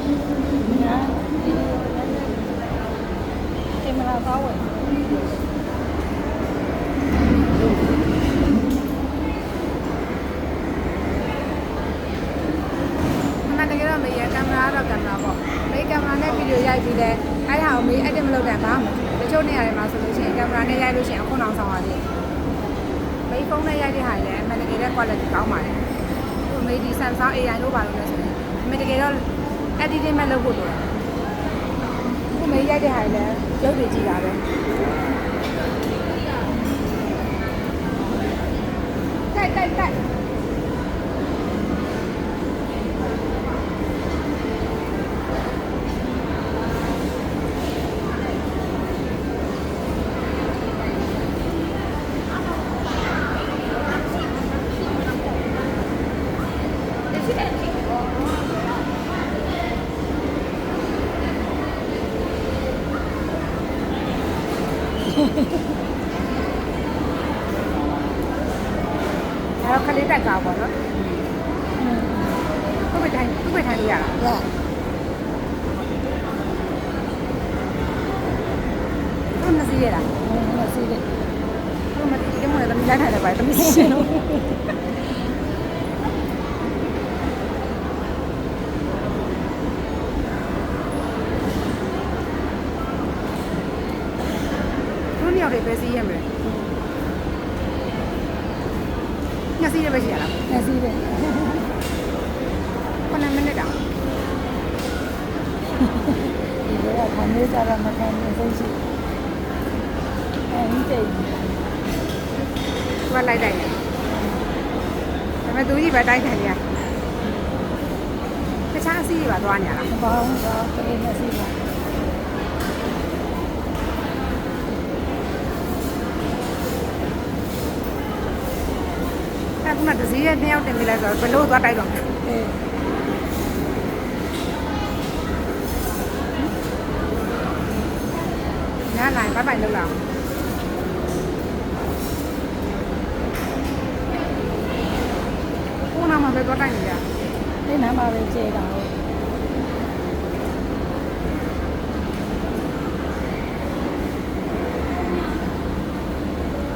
ဒီမှာသွားဝင်တကယ်တော့မေးရကင်မရာတော့ကင်မရာပေါ့မေးကင်မရာနဲ့ဗီဒီယိုရိုက်ပြီးလဲအဲ့ဟာကိုမေး edit မလုပ်တဲ့ဘာမှတချို့နေရာတွေမှာဆိုလို့ရှိရင်ကင်မရာနဲ့ရိုက်လို့ရှိရင်အခုနောက်ဆောင်ရတယ်မေးဖုန်းနဲ့ရိုက်တဲ့ဟာတွေလည်းအမှန်တကယ်တဲ့ quality ကောင်းပါတယ်ဟိုမေးဒီ Samsung AI လို့ပါလို့လဲဆိုရင်အမှန်တကယ်တော့ editing မဲ့လုပ်ဖို့လိုတယ်ခုမေးရိုက်တဲ့ဟာတွေလည်းရုပ်တွေကြည့်တာပဲတိုက်အဲ့တော့ခလေးတက်ကားပေါ့နော်ခုပဲထိုင်လို့ရတာ ရ သူမစီးရတာ မစီးတယ် သူမစီးတယ်မလို့တမီးလိုက်ထိုင်တယ်ပါတမီးစီးလို့သူညောင်တွေပဲစီးရမယ်ညစီးရပဲရှိရလား မစီးတယ် 9 မိနစ်တောင် ဒီကခန်းလေးစားရမခံနေစိတ်ရှိအဲဒီတိတ် သူကလိုက်တယ်ဒါပေမဲ့သူကြီးပဲတိုက်တယ်ညာတခြားအစီးတွေပါသွားနေရလား မပေါင်းတော့ကလေးမစီးပါ အဲ့ခုနတစည်းရဲ့2ယောက်တင်ပြလိုက်ဆိုတော့ဘလို့သွားတိုက်တော့မယ် အေး ညာနိုင်ပိုင်လောက်လာခုနမှပဲသွားတိုက်နေကြ ဒီနားမှာပဲကျေတာဟုတ်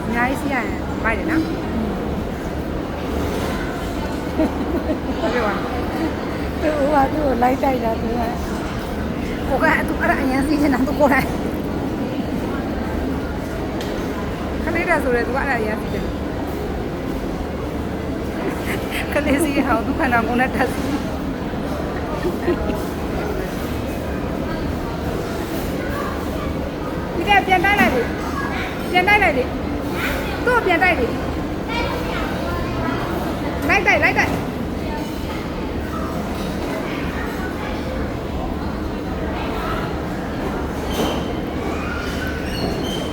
အများကြီးစီးရရင်ပိုက်တယ်နော်ဟုတ်ကဲ့ပါ သူ့ဟာသူ့ကိုလိုက်တိုက်တာသူက ကိုကသူအဲ့ဒါအရင်စီးနေတာသူကိုယ်တိုင်ခလေးတာဆိုရဲသူကအဲ့ဒါအရင်စီးတယ်ခလေးစီးဟောသူခဏကိုနဲ့တက်စီးဒီကပြန်တိုက်လိုက်လေပြန်တိုက်လိုက်လေသူ့ပြန်တိုက်လေလိုက်တိုက်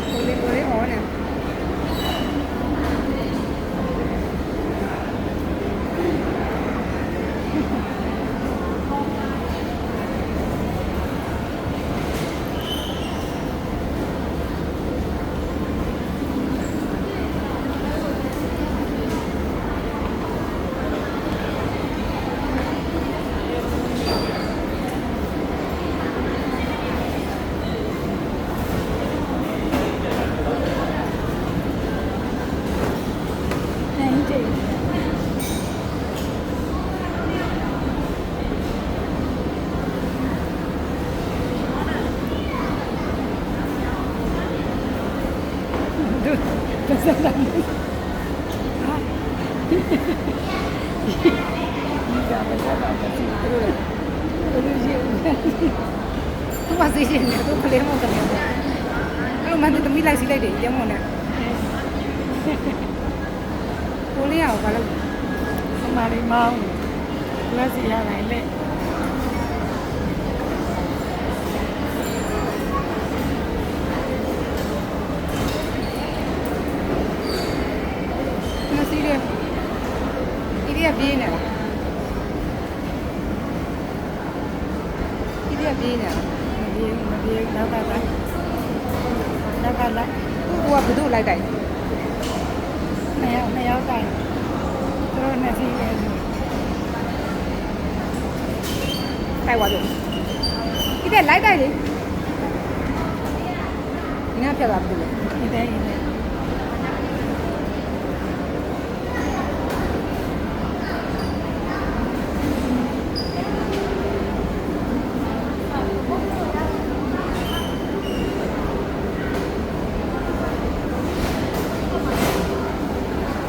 ကိုလေးဟောနေအဲဒီတိတ်သူစမ်းတယ်ဒီကမစားပါဘူးသူတို့ရှိဦး သူမစီးရှင်နေသူကလေးမဟုတ်တယ်အဲ့လိုမှသူသမီးလိုက်စီးလိုက်တယ်ကျမနဲ့ကိုလေးရောဘာလို့ အမလေးမောင်းလက်စီရနိုင်လေ မစီးတယ်ဒီကပြေးနေလားဒီကပြေးနေလား မပြေနောက်ကလိုက် ကိုကဘယ်သူ့လိုက်တိုင်း နှစ်ယောက်တိုင်သူတို့နှစ်စီးပဲ တိုက်သွားပြီ ကဲလိုက်တိုက်လေဒီနားဖြတ်သွားပြီလေ ဒီတဲ့